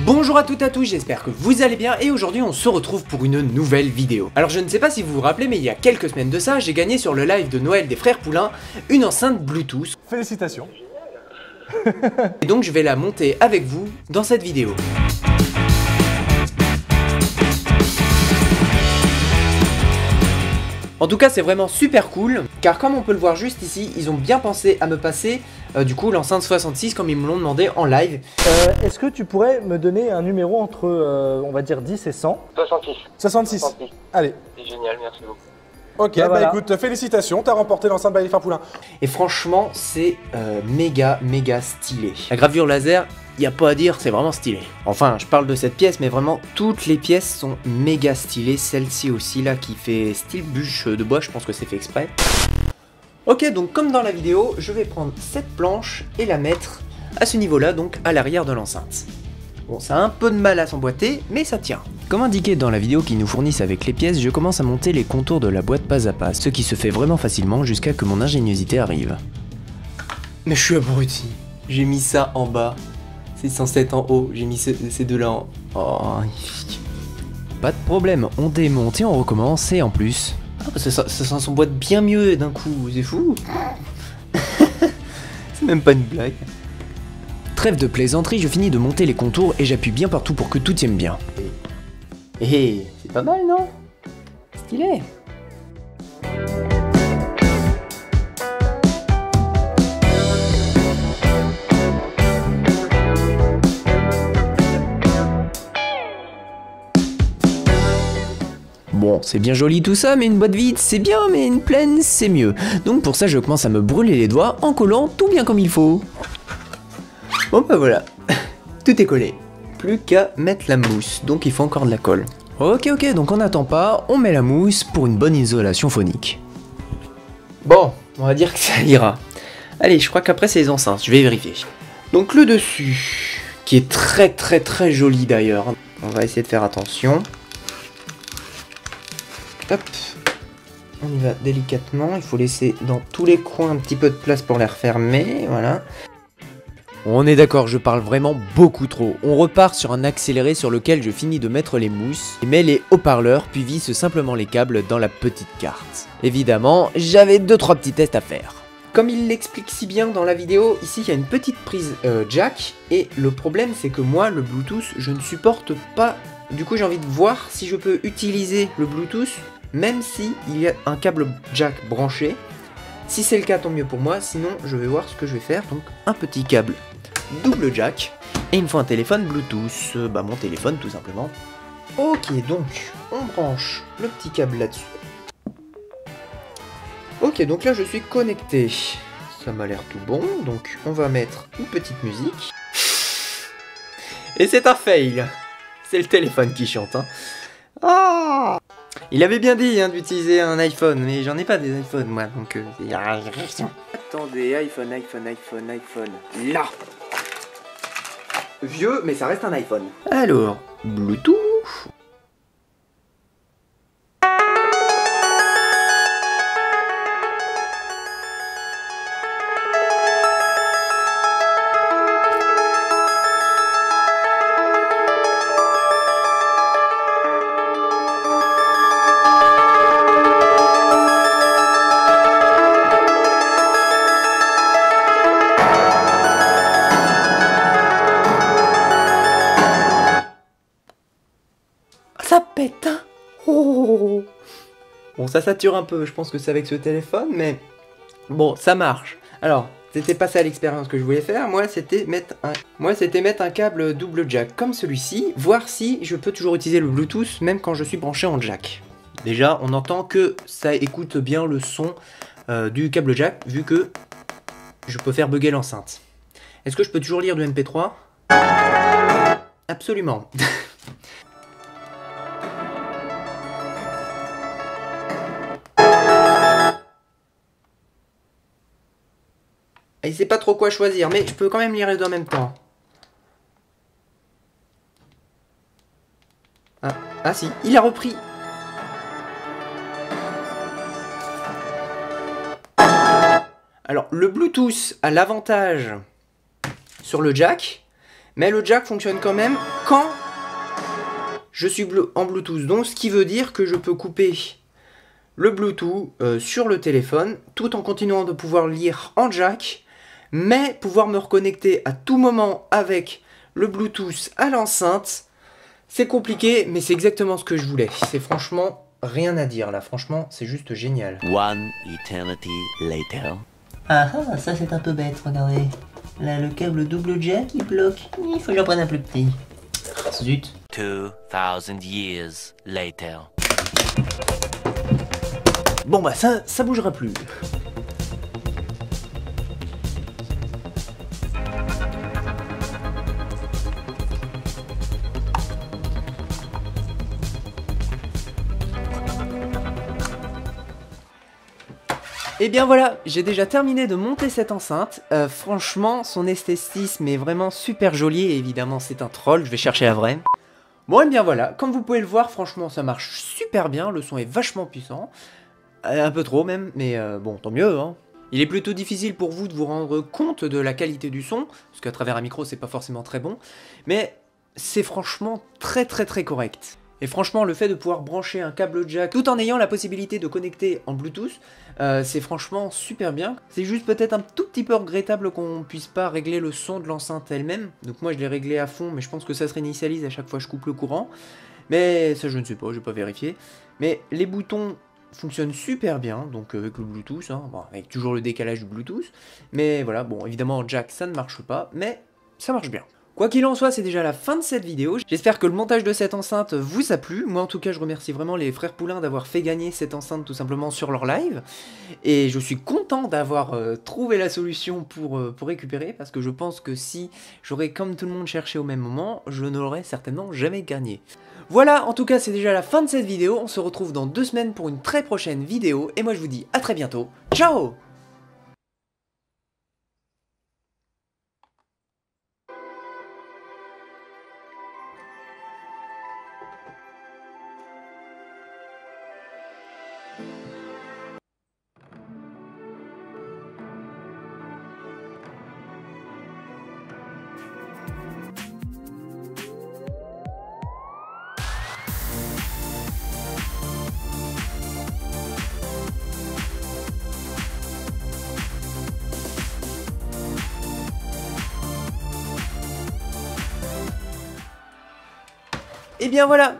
Bonjour à toutes et à tous, j'espère que vous allez bien et aujourd'hui on se retrouve pour une nouvelle vidéo. Alors je ne sais pas si vous vous rappelez mais il y a quelques semaines de ça, j'ai gagné sur le live de Noël des frères Poulain une enceinte Bluetooth. Félicitations. Et donc je vais la monter avec vous dans cette vidéo. En tout cas c'est vraiment super cool, car comme on peut le voir juste ici, ils ont bien pensé à me passer du coup l'enceinte 66 comme ils me l'ont demandé en live. Est-ce que tu pourrais me donner un numéro entre, on va dire 10 et 100? 66. 66. Allez. C'est génial, merci beaucoup. Ok, Voilà. écoute, félicitations, t'as remporté l'enceinte by les frères Poulain. Et franchement c'est méga stylé. La gravure laser, y a pas à dire, c'est vraiment stylé. Enfin, je parle de cette pièce, mais vraiment toutes les pièces sont méga stylées. Celle-ci aussi là qui fait style bûche de bois, je pense que c'est fait exprès. Ok, donc comme dans la vidéo, je vais prendre cette planche et la mettre à ce niveau-là, donc à l'arrière de l'enceinte. Bon, ça a un peu de mal à s'emboîter, mais ça tient. Comme indiqué dans la vidéo qu'ils nous fournissent avec les pièces, je commence à monter les contours de la boîte pas à pas, ce qui se fait vraiment facilement jusqu'à que mon ingéniosité arrive. Mais je suis abruti, j'ai mis ça en bas. C'est censé être en haut, j'ai mis ces deux-là en... Oh. Pas de problème, on démonte et on recommence, et en plus... Ah, ça s'emboîte bien mieux d'un coup, c'est fou. C'est même pas une blague. Trêve de plaisanterie, je finis de monter les contours et j'appuie bien partout pour que tout tienne bien. Et c'est pas mal, non? Stylé. Bon, c'est bien joli tout ça, mais une boîte vide c'est bien, mais une pleine c'est mieux. Donc pour ça je commence à me brûler les doigts en collant tout bien comme il faut. Bon bah voilà, tout est collé. Plus qu'à mettre la mousse, donc il faut encore de la colle. Ok, donc on n'attend pas, on met la mousse pour une bonne isolation phonique. Bon, on va dire que ça ira. Allez, je crois qu'après c'est les enceintes, je vais vérifier. Donc le dessus, qui est très joli d'ailleurs. On va essayer de faire attention. Hop, on y va délicatement, il faut laisser dans tous les coins un petit peu de place pour les refermer, voilà. On est d'accord, je parle vraiment beaucoup trop. On repart sur un accéléré sur lequel je finis de mettre les mousses, et mets les haut-parleurs, puis visse simplement les câbles dans la petite carte. Évidemment, j'avais 2-3 petits tests à faire. Comme il l'explique si bien dans la vidéo, ici il y a une petite prise jack, et le problème c'est que moi, le Bluetooth, je ne supporte pas. Du coup j'ai envie de voir si je peux utiliser le Bluetooth même si il y a un câble jack branché. Si c'est le cas, tant mieux pour moi, sinon je vais voir ce que je vais faire. Donc un petit câble double jack, et il me faut un téléphone Bluetooth, mon téléphone tout simplement. Ok, donc on branche le petit câble là-dessus. Ok, donc là je suis connecté, ça m'a l'air tout bon, donc on va mettre une petite musique. Et c'est un fail, c'est le téléphone qui chante, hein. Ah, il avait bien dit d'utiliser un iPhone, mais j'en ai pas des iPhones moi, donc attendez, iPhone, là. Vieux, mais ça reste un iPhone. Alors, Bluetooth. Ça pète, hein. Oh. Bon, ça sature un peu, je pense que c'est avec ce téléphone, mais bon, ça marche. Alors, c'était pas ça l'expérience que je voulais faire, moi c'était mettre un câble double jack comme celui-ci, voir si je peux toujours utiliser le Bluetooth même quand je suis branché en jack. Déjà, on entend que ça écoute bien le son du câble jack, vu que je peux faire bugger l'enceinte. Est-ce que je peux toujours lire du MP3? Absolument. Il sait pas trop quoi choisir, mais je peux quand même lire les deux en même temps. Ah si, il a repris. Alors, le Bluetooth a l'avantage sur le jack, Mais le jack fonctionne quand même quand je suis en Bluetooth. Donc ce qui veut dire que je peux couper le Bluetooth sur le téléphone tout en continuant de pouvoir lire en jack, mais pouvoir me reconnecter à tout moment avec le Bluetooth à l'enceinte. C'est compliqué, mais c'est exactement ce que je voulais. C'est franchement rien à dire là, franchement c'est juste génial. One eternity later. Ah ah, ça c'est un peu bête, regardez. Là, le câble double jack, il bloque. Il faut que j'en prenne un plus petit. Zut. 2000 years later. Bon bah ça bougera plus. Et bien voilà, j'ai déjà terminé de monter cette enceinte. Franchement, son esthétisme est vraiment super joli et évidemment c'est un troll, je vais chercher la vraie. Bon et bien voilà, comme vous pouvez le voir, franchement ça marche super bien, le son est vachement puissant. Un peu trop même, mais bon tant mieux hein. Il est plutôt difficile pour vous de vous rendre compte de la qualité du son, parce qu'à travers un micro c'est pas forcément très bon, mais c'est franchement très correct. Et franchement, le fait de pouvoir brancher un câble jack tout en ayant la possibilité de connecter en Bluetooth, c'est franchement super bien. C'est juste peut-être un tout petit peu regrettable qu'on puisse pas régler le son de l'enceinte elle-même. Donc moi je l'ai réglé à fond, mais je pense que ça se réinitialise à chaque fois que je coupe le courant. Mais ça je ne sais pas, j'ai pas vérifié. Mais les boutons fonctionnent super bien, donc avec le Bluetooth, hein, bon, avec toujours le décalage du Bluetooth. Mais voilà, bon évidemment en jack ça ne marche pas, mais ça marche bien. Quoi qu'il en soit, c'est déjà la fin de cette vidéo. J'espère que le montage de cette enceinte vous a plu. Moi en tout cas, je remercie vraiment les frères Poulain d'avoir fait gagner cette enceinte tout simplement sur leur live. Et je suis content d'avoir trouvé la solution pour récupérer, parce que je pense que si j'aurais comme tout le monde cherché au même moment, je n'aurais certainement jamais gagné. Voilà, en tout cas, c'est déjà la fin de cette vidéo. On se retrouve dans 2 semaines pour une très prochaine vidéo. Et moi je vous dis à très bientôt. Ciao! Et bien voilà,